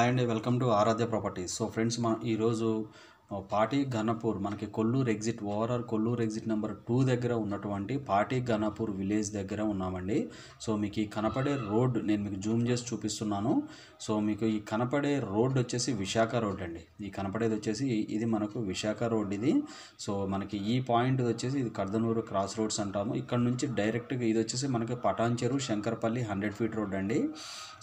Hi అండి, welcome to Aaradhya properties. So friends, మన ఈరోజు పాటి ఘనపూర్ మనకి Kollur exit overall Kollur exit number 2 దగ్గర ఉన్నటువంటి పాటి ఘనపూర్ విలేజ్ దగ్గర ఉన్నామండి. సో మీకు ఈ కనపడే రోడ్ నేను మీకు జూమ్ చేసి చూపిస్తున్నాను. సో మీకు ఈ కనపడే రోడ్ వచ్చేసి విశాఖ రోడ్ అండి. ఈ కనపడేది వచ్చేసి ఇది మనకు విశాఖ రోడ్ ఇది. సో మనకి ఈ పాయింట్ వచ్చేసి ఇది కర్దనూరు క్రాస్ రోడ్స్ అంటాము. ఇక్కడ నుంచి డైరెక్ట్గా ఇది వచ్చేసి మనకి పటాన్చెరు శంకర్పల్లి 100 ఫీట్ రోడ్ అండి.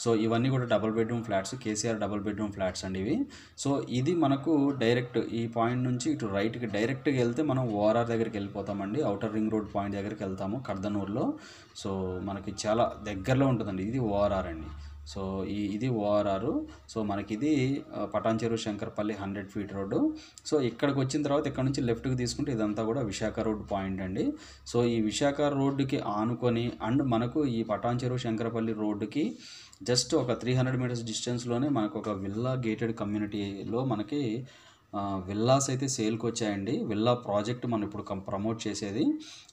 సో ఇవన్నీ కూడా double bedroom flats, KCR double bedroom flats అండి ఇవి. సో ఇది మనకు డైరెక్ట్ ఈ పాయింట్ నుంచి ఇటు రైట్కి డైరెక్ట్గా వెళ్తే మనం ఓఆర్ఆర్ దగ్గరికి వెళ్ళిపోతామండి. అవుటర్ రింగ్ రోడ్ పాయింట్ దగ్గరికి వెళ్తాము కర్దనూరులో. సో మనకి చాలా దగ్గరలో ఉంటుందండి. ఇది ఓఆర్ఆర్ అండి. సో ఇది ఓఆర్ఆర్. సో మనకి ఇది Patancheru Shankarpalli 100 feet road. So ఇక్కడికి వచ్చిన తర్వాత ఇక్కడ నుంచి లెఫ్ట్కి తీసుకుంటే ఇదంతా కూడా విశాఖ రోడ్ పాయింట్ అండి. సో ఈ విశాఖ రోడ్డుకి ఆనుకొని అండ్ మనకు ఈ పటాన్చెరు శంకరపల్లి రోడ్డుకి జస్ట్ ఒక 300 మీటర్స్ డిస్టెన్స్లోనే మనకు ఒక విల్లా గేటెడ్ కమ్యూనిటీలో మనకి విల్లాస్ అయితే సేల్కి వచ్చాయండి. విల్లా ప్రాజెక్ట్ మనం ఇప్పుడు ప్రమోట్ చేసేది.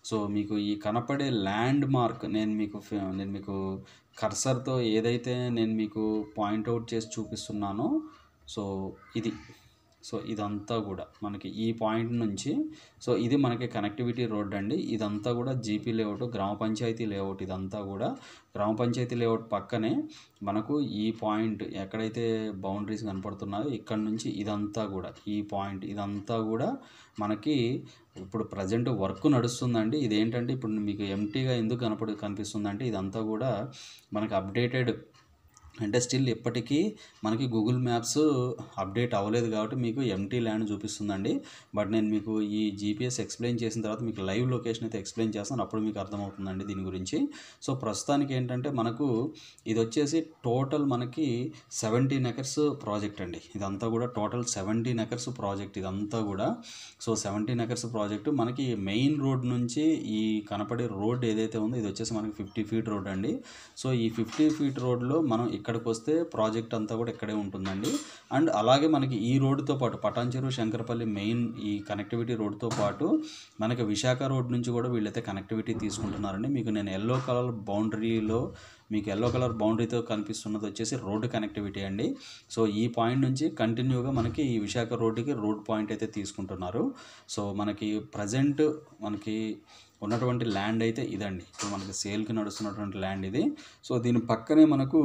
సో మీకు ఈ కనపడే ల్యాండ్ మార్క్ నేను మీకు కర్సర్తో ఏదైతే నేను మీకు పాయింట్అవుట్ చేసి చూపిస్తున్నానో సో ఇది. సో ఇదంతా కూడా మనకి ఈ పాయింట్ నుంచి సో ఇది మనకి కనెక్టివిటీ రోడ్ అండి. ఇదంతా కూడా జీపీ లేఅవుట్, గ్రామ పంచాయతీ లేఅవుట్. ఇదంతా కూడా గ్రామ పంచాయతీ లేఅవుట్ పక్కనే మనకు ఈ పాయింట్ ఎక్కడైతే బౌండరీస్ కనపడుతున్నాయో ఇక్కడ నుంచి ఇదంతా కూడా ఈ పాయింట్ ఇదంతా కూడా మనకి ఇప్పుడు ప్రజెంట్ వర్క్ నడుస్తుందండి. ఇదేంటంటే ఇప్పుడు మీకు ఎంటీగా ఎందుకు కనిపిస్తుందంటే ఇదంతా కూడా మనకి అప్డేటెడ్ అంటే స్టిల్ ఇప్పటికీ మనకి గూగుల్ మ్యాప్స్ అప్డేట్ అవ్వలేదు కాబట్టి మీకు ఎంటీ ల్యాండ్ చూపిస్తుందండి. బట్ నేను మీకు ఈ జీపీఎస్ ఎక్స్ప్లెయిన్ చేసిన తర్వాత మీకు లైవ్ లొకేషన్ అయితే ఎక్స్ప్లెయిన్ చేస్తాను, అప్పుడు మీకు అర్థమవుతుందండి దీని గురించి. సో ప్రస్తుతానికి ఏంటంటే మనకు ఇది వచ్చేసి టోటల్ మనకి 17 ఎకర్స్ ప్రాజెక్ట్ అండి. ఇదంతా కూడా టోటల్ 17 ఎకర్స్ ప్రాజెక్ట్ ఇదంతా కూడా. సో 17 ఎకర్స్ ప్రాజెక్టు మనకి మెయిన్ రోడ్ నుంచి ఈ కనపడే రోడ్ ఏదైతే ఉందో ఇది వచ్చేసి మనకి 50 ఫీట్ రోడ్ అండి. సో ఈ 50 ఫీట్ రోడ్లో మనం ఇక్కడికి వస్తే ప్రాజెక్ట్ అంతా కూడా ఇక్కడే ఉంటుందండి. అండ్ అలాగే మనకి ఈ రోడ్డుతో పాటు పటాన్చెరు శంకరపల్లి మెయిన్ ఈ కనెక్టివిటీ రోడ్తో పాటు మనకి విశాఖ రోడ్ నుంచి కూడా వీళ్ళైతే కనెక్టివిటీ తీసుకుంటున్నారండి. మీకు నేను ఎల్లో కలర్ బౌండరీతో కనిపిస్తున్నది వచ్చేసి రోడ్డు కనెక్టివిటీ అండి. సో ఈ పాయింట్ నుంచి కంటిన్యూగా మనకి ఈ విశాఖ రోడ్డుకి రోడ్ పాయింట్ అయితే తీసుకుంటున్నారు. సో మనకి ప్రజెంట్ మనకి ఉన్నటువంటి ల్యాండ్ అయితే ఇదండి. ఇప్పుడు మనకి సేల్కి నడుస్తున్నటువంటి ల్యాండ్ ఇది. సో దీని పక్కనే మనకు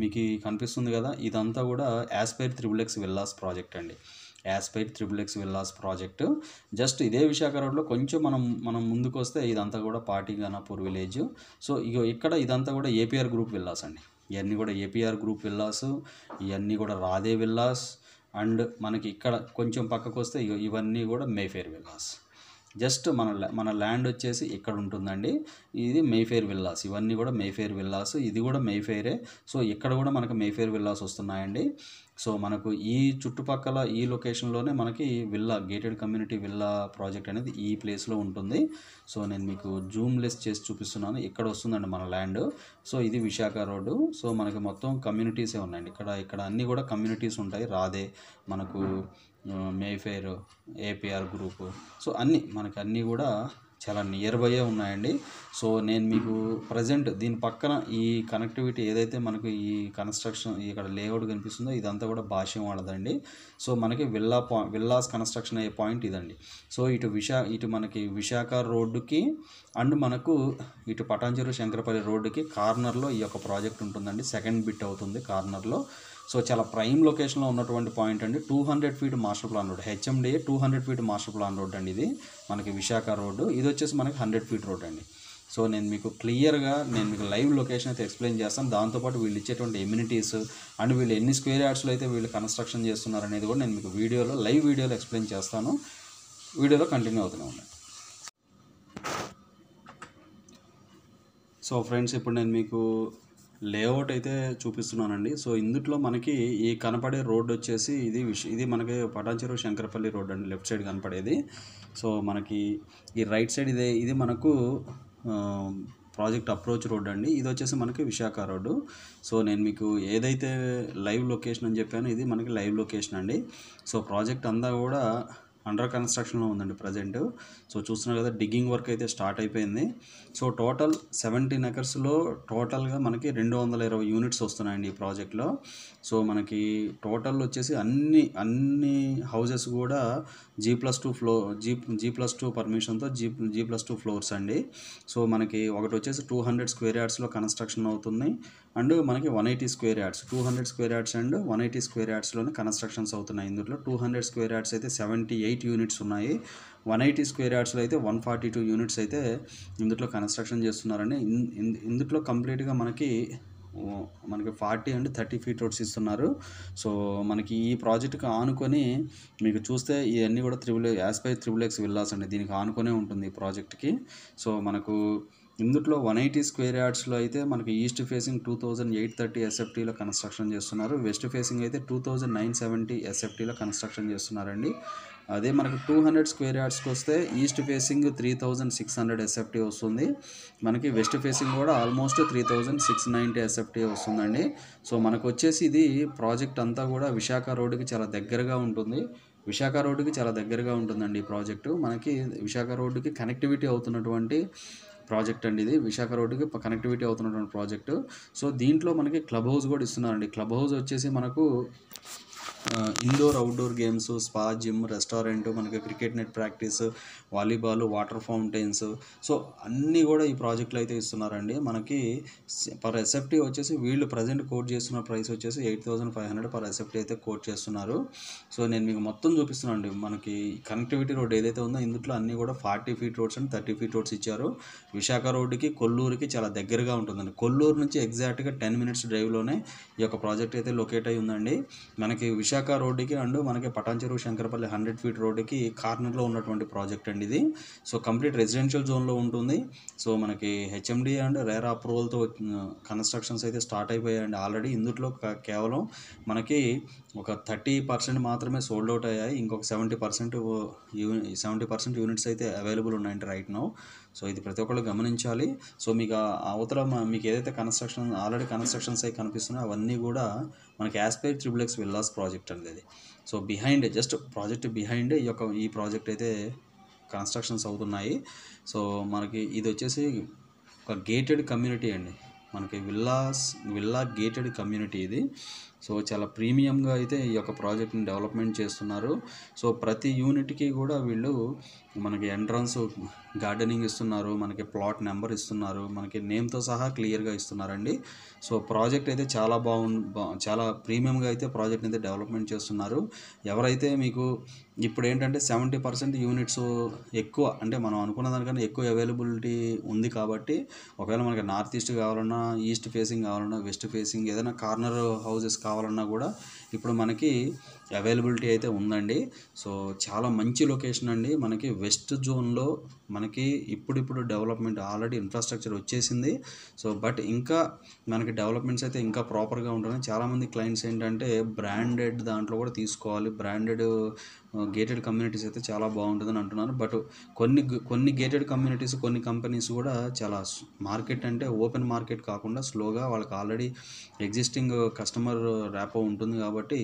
మీకు కనిపిస్తుంది కదా, ఇదంతా కూడా యాస్పైర్ XXX విల్లాస్ ప్రాజెక్ట్ అండి. Aspire XXX villas project just ఇదే విశాఖ రోడ్లో కొంచెం మనం ముందుకు వస్తే ఇదంతా కూడా పాటి ఘనపూర్ విలేజ్. సో ఇక్కడ ఇదంతా కూడా ఏపీఆర్ గ్రూప్ విల్లాస్ అండి. ఇవన్నీ కూడా ఏపీఆర్ గ్రూప్ విల్లాస్, ఇవన్నీ కూడా రాధే విల్లాస్. అండ్ మనకి ఇక్కడ కొంచెం పక్కకు వస్తే ఇవన్నీ కూడా మేఫేర్ విల్లాస్. జస్ట్ మన ల్యాండ్ వచ్చేసి ఇక్కడ ఉంటుందండి. ఇది మేఫేర్ విల్లాస్, ఇవన్నీ కూడా మేఫేర్ విల్లాస్. ఇది కూడా మేఫేరే. సో ఇక్కడ కూడా మనకు మేఫేర్ విల్లాస్ వస్తున్నాయండి. సో మనకు ఈ చుట్టుపక్కల ఈ లొకేషన్లోనే మనకి villa gated community villa project అనేది ఈ ప్లేస్లో ఉంటుంది. సో నేను మీకు జూమ్ లెస్ చేసి చూపిస్తున్నాను. ఇక్కడ వస్తుందండి మన ల్యాండ్. సో ఇది విశాఖ రోడ్డు. సో మనకి మొత్తం కమ్యూనిటీసే ఉన్నాయండి. ఇక్కడ అన్నీ కూడా కమ్యూనిటీస్ ఉంటాయి. రాధే, మనకు మేఫేర్, ఏపీఆర్ గ్రూపు. సో అన్నీ కూడా చాలా నియర్ బైయే ఉన్నాయండి. సో నేను మీకు ప్రజెంట్ దీని పక్కన ఈ కనెక్టివిటీ ఏదైతే మనకు ఈ కన్స్ట్రక్షన్ ఇక్కడ లేఅవుట్ కనిపిస్తుందో ఇదంతా కూడా భాష్యం వాళ్ళదండి. సో మనకి విల్లాస్ కన్స్ట్రక్షన్ అయ్యే పాయింట్ ఇదండి. సో ఇటు మనకి విశాఖ రోడ్డుకి అండ్ మనకు ఇటు పటాన్చెరు శంకరపల్లి రోడ్డుకి కార్నర్లో ఈ యొక్క ప్రాజెక్ట్ ఉంటుందండి. సెకండ్ బిట్ అవుతుంది కార్నర్లో. సో చాలా ప్రైమ్ లొకేషన్లో ఉన్నటువంటి పాయింట్ అండి. 200 feet master plan road, HMDA 200 feet master plan road అండి. ఇది మనకి విశాఖ రోడ్డు. ఇది వచ్చేసి మనకి 100 ఫీట్ రోడ్ అండి. సో నేను మీకు క్లియర్గా లైవ్ లొకేషన్ అయితే ఎక్స్ప్లెయిన్ చేస్తాను. దాంతోపాటు వీళ్ళు ఇచ్చేటువంటి ఎమ్యూనిటీస్ అండ్ వీళ్ళు ఎన్ని స్క్వేర్ యార్డ్స్లో అయితే వీళ్ళు కన్స్ట్రక్షన్ చేస్తున్నారు అనేది కూడా నేను మీకు లైవ్ వీడియోలో ఎక్స్ప్లెయిన్ చేస్తాను. వీడియోలో కంటిన్యూ అవుతూనే ఉండండి. సో ఫ్రెండ్స్, ఇప్పుడు నేను మీకు లేఅవుట్ అయితే చూపిస్తున్నానండి. సో ఇందులో మనకి ఈ కనపడే రోడ్ వచ్చేసి ఇది మనకి పటాన్చెరు శంకరపల్లి రోడ్ అండి, లెఫ్ట్ సైడ్ కనపడేది. సో మనకి ఈ రైట్ సైడ్ ఇది మనకు ప్రాజెక్ట్ అప్రోచ్ రోడ్ అండి. ఇది వచ్చేసి మనకి విశాఖ రోడ్డు. సో నేను మీకు ఏదైతే లైవ్ లొకేషన్ అని చెప్పానో ఇది మనకి లైవ్ లొకేషన్ అండి. సో ప్రాజెక్ట్ అంతా కూడా అండర్ కన్స్ట్రక్షన్లో ఉందండి ప్రజెంట్. సో చూస్తున్నారు కదా, డిగ్గింగ్ వర్క్ అయితే స్టార్ట్ అయిపోయింది. సో టోటల్ 17 ఎకర్స్లో టోటల్గా మనకి 220 యూనిట్స్ వస్తున్నాయండి ఈ ప్రాజెక్ట్లో. సో మనకి టోటల్ వచ్చేసి అన్ని హౌజెస్ కూడా G+2 పర్మిషన్తో G+2 ఫ్లోర్స్ అండి. సో మనకి ఒకటి వచ్చేసి 200 స్క్వేర్ యార్డ్స్లో కన్స్ట్రక్షన్ అవుతుంది. అండ్ మనకి 180 square yards, 200 square yards and 180 square యార్డ్స్లోనే కన్స్ట్రక్షన్స్ అవుతున్నాయి. ఇందులో 200 స్క్వేర్ యార్డ్స్ అయితే 78 యూనిట్స్ ఉన్నాయి. 180 స్క్వేర్ యార్డ్స్లో అయితే 142 యూనిట్స్ అయితే ఇందులో కన్స్ట్రక్షన్ చేస్తున్నారండి. ఇందులో కంప్లీట్గా మనకి 40 అండ్ 30 ఫీట్ రోడ్స్ ఇస్తున్నారు. సో మనకి ఈ ప్రాజెక్ట్కి ఆనుకొని మీకు చూస్తే ఇవన్నీ కూడా త్రిబుల్ ఎక్స్ విల్లాస్ అండి. దీనికి ఆనుకొనే ఉంటుంది ఈ ప్రాజెక్ట్కి. సో మనకు ఇందులో 180 స్క్వేర్ యార్డ్స్లో అయితే మనకి ఈస్ట్ ఫేసింగ్ 2830 SFTలో కన్స్ట్రక్షన్ చేస్తున్నారు. వెస్ట్ ఫేసింగ్ అయితే 2970 SFTలో కన్స్ట్రక్షన్ చేస్తున్నారండి. అదే మనకి 200 స్క్వేర్ యార్డ్స్కి వస్తే ఈస్ట్ ఫేసింగ్ 3600 SFT వస్తుంది. మనకి వెస్ట్ ఫేసింగ్ కూడా ఆల్మోస్ట్ 3690 SFT వస్తుందండి. సో మనకు వచ్చేసి ఇది ప్రాజెక్ట్ అంతా కూడా విశాఖ రోడ్డుకి చాలా దగ్గరగా ఉంటుందండి ఈ ప్రాజెక్టు. మనకి విశాఖ రోడ్డుకి కనెక్టివిటీ అవుతున్నటువంటి ప్రాజెక్ట్ అండి ఇది. విశాఖ రోడ్డుకి కనెక్టివిటీ అవుతున్నటువంటి ప్రాజెక్టు. సో దీంట్లో మనకి క్లబ్ హౌస్ కూడా ఇస్తున్నారండి. క్లబ్ హౌస్ వచ్చేసి మనకు indoor outdoor games, spa, gym, restaurant, మనకి cricket net practice, volleyball, water fountains, so అన్నీ కూడా ఈ ప్రాజెక్టులో అయితే ఇస్తున్నారండి. మనకి పర్ SFT వచ్చేసి వీళ్ళు ప్రజెంట్ కోట్ చేస్తున్న ప్రైస్ వచ్చేసి 8500 పర్ SFT అయితే కోట్ చేస్తున్నారు. సో నేను మీకు మొత్తం చూపిస్తున్నాను అండి. మనకి కనెక్టివిటీ రోడ్ ఏదైతే ఉందో ఇందులో అన్నీ కూడా 40 feet roads and 30 feet roads ఇచ్చారు. విశాఖ రోడ్డుకి కొల్లూరుకి చాలా దగ్గరగా ఉంటుందండి. కొల్లూరు నుంచి ఎగ్జాక్ట్గా 10 మినిట్స్ డ్రైవ్లోనే ఈ యొక్క ప్రాజెక్ట్ అయితే లొకేట్ అయి ఉందండి. మనకి విశాఖ రోడ్డుకి అండ్ మనకి పటాన్చెరువు శంకరపల్లి 100 ఫీట్ రోడ్డుకి కార్నర్లో ఉన్నటువంటి ప్రాజెక్ట్ అండి ఇది. సో కంప్లీట్ రెసిడెన్షియల్ జోన్లో ఉంటుంది. సో మనకి HMD అండ్ రేరా అప్రూవల్తో కన్స్ట్రక్షన్స్ అయితే స్టార్ట్ అయిపోయాయండి ఆల్రెడీ. ఇందులో కేవలం మనకి ఒక 30% మాత్రమే సోల్డ్ అవుట్ అయ్యాయి. ఇంకొక 70% యూనిట్స్ అయితే అవైలబుల్ ఉన్నాయండి రైట్ నౌ. సో ఇది ప్రతి ఒక్కళ్ళు గమనించాలి. సో మీకు అవతల మీకు ఏదైతే ఆల్రెడీ కన్స్ట్రక్షన్స్ అయి కనిపిస్తున్నాయో అవన్నీ కూడా మనకి యాస్పైర్ త్రిబుల్-ఎక్స్ విల్లాస్ ప్రాజెక్ట్ అండి ఇది. సో ప్రాజెక్ట్ బిహైండ్ ఈ ప్రాజెక్ట్ అయితే కన్స్ట్రక్షన్స్ అవుతున్నాయి. సో మనకి ఇది వచ్చేసి ఒక గేటెడ్ కమ్యూనిటీ అండి. మనకి విల్లా గేటెడ్ కమ్యూనిటీ ఇది. సో చాలా ప్రీమియంగా అయితే ఈ యొక్క ప్రాజెక్ట్ని డెవలప్మెంట్ చేస్తున్నారు. సో ప్రతి యూనిట్కి కూడా వీళ్ళు మనకి ఎంట్రన్స్ గార్డెనింగ్ ఇస్తున్నారు, మనకి ప్లాట్ నెంబర్ ఇస్తున్నారు, మనకి నేమ్తో సహా క్లియర్గా ఇస్తున్నారండి. సో ప్రాజెక్ట్ అయితే చాలా ప్రీమియంగా అయితే ప్రాజెక్ట్ని అయితే డెవలప్మెంట్ చేస్తున్నారు. ఎవరైతే మీకు ఇప్పుడు ఏంటంటే 70% యూనిట్స్ ఎక్కువ, అంటే మనం అనుకున్న దానికన్నా ఎక్కువ అవైలబిలిటీ ఉంది కాబట్టి ఒకవేళ మనకి నార్త్ ఈస్ట్ కావాలన్నా, ఈస్ట్ ఫేసింగ్ కావాలన్నా, వెస్ట్ ఫేసింగ్ ఏదైనా కార్నర్ హౌసెస్ కావాలన్నా కూడా ఇప్పుడు మనకి అవైలబిలిటీ అయితే ఉందండి. సో చాలా మంచి లొకేషన్ అండి. మనకి వెస్ట్ జోన్లో మనకి ఇప్పుడు డెవలప్మెంట్ ఆల్రెడీ ఇన్ఫ్రాస్ట్రక్చర్ వచ్చేసింది. సో బట్ ఇంకా మనకి డెవలప్మెంట్స్ అయితే ఇంకా ప్రాపర్గా ఉంటున్నాయి. చాలామంది క్లయింట్స్ ఏంటంటే బ్రాండెడ్ దాంట్లో కూడా తీసుకోవాలి, బ్రాండెడ్ గేటెడ్ కమ్యూనిటీస్ అయితే చాలా బాగుంటుందని అంటున్నారు. బట్ కొన్ని గేటెడ్ కమ్యూనిటీస్, కొన్ని కంపెనీస్ కూడా చాలా మార్కెట్ అంటే ఓపెన్ మార్కెట్ కాకుండా స్లోగా వాళ్ళకి ఆల్రెడీ ఎగ్జిస్టింగ్ కస్టమర్ ర్యాపో ఉంటుంది కాబట్టి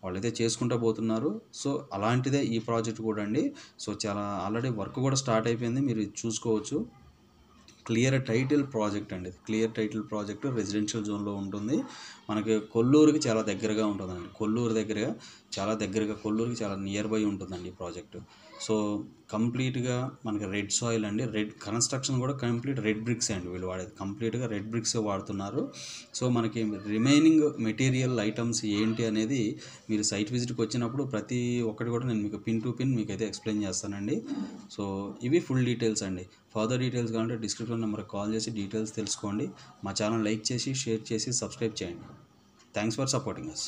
వాళ్ళైతే చేసుకుంటూ పోతున్నారు. సో అలాంటిదే ఈ ప్రాజెక్ట్ కూడా అండి. సో చాలా ఆల్రెడీ వర్క్ కూడా స్టార్ట్ అయిపోయింది, మీరు చూసుకోవచ్చు. క్లియర్ టైటిల్ ప్రాజెక్ట్ అండి. క్లియర్ టైటిల్ ప్రాజెక్ట్ రెసిడెన్షియల్ జోన్లో ఉంటుంది. మనకి కొల్లూరుకి చాలా దగ్గరగా ఉంటుందండి. కొల్లూరుకి చాలా నియర్ బై ఉంటుందండి ఈ ప్రాజెక్టు. సో కంప్లీట్గా మనకి రెడ్ సాయిల్ అండి. కన్స్ట్రక్షన్ కూడా కంప్లీట్ రెడ్ బ్రిక్స్ అండి. వీళ్ళు వాడేది కంప్లీట్గా రెడ్ బ్రిక్స్ వాడుతున్నారు. సో మనకి రిమైనింగ్ మెటీరియల్ ఐటమ్స్ ఏంటి అనేది మీరు సైట్ విజిట్కి వచ్చినప్పుడు ప్రతి ఒక్కటి కూడా నేను మీకు పిన్ టు పిన్ మీకైతే ఎక్స్ప్లెయిన్ చేస్తానండి. సో ఇవి ఫుల్ డీటెయిల్స్ అండి. ఫర్దర్ డీటెయిల్స్ కావాలంటే డిస్క్రిప్షన్ నెంబర్కి కాల్ చేసి డీటెయిల్స్ తెలుసుకోండి. మా ఛానల్ లైక్ చేసి, షేర్ చేసి, సబ్స్క్రైబ్ చేయండి. Thanks for supporting us.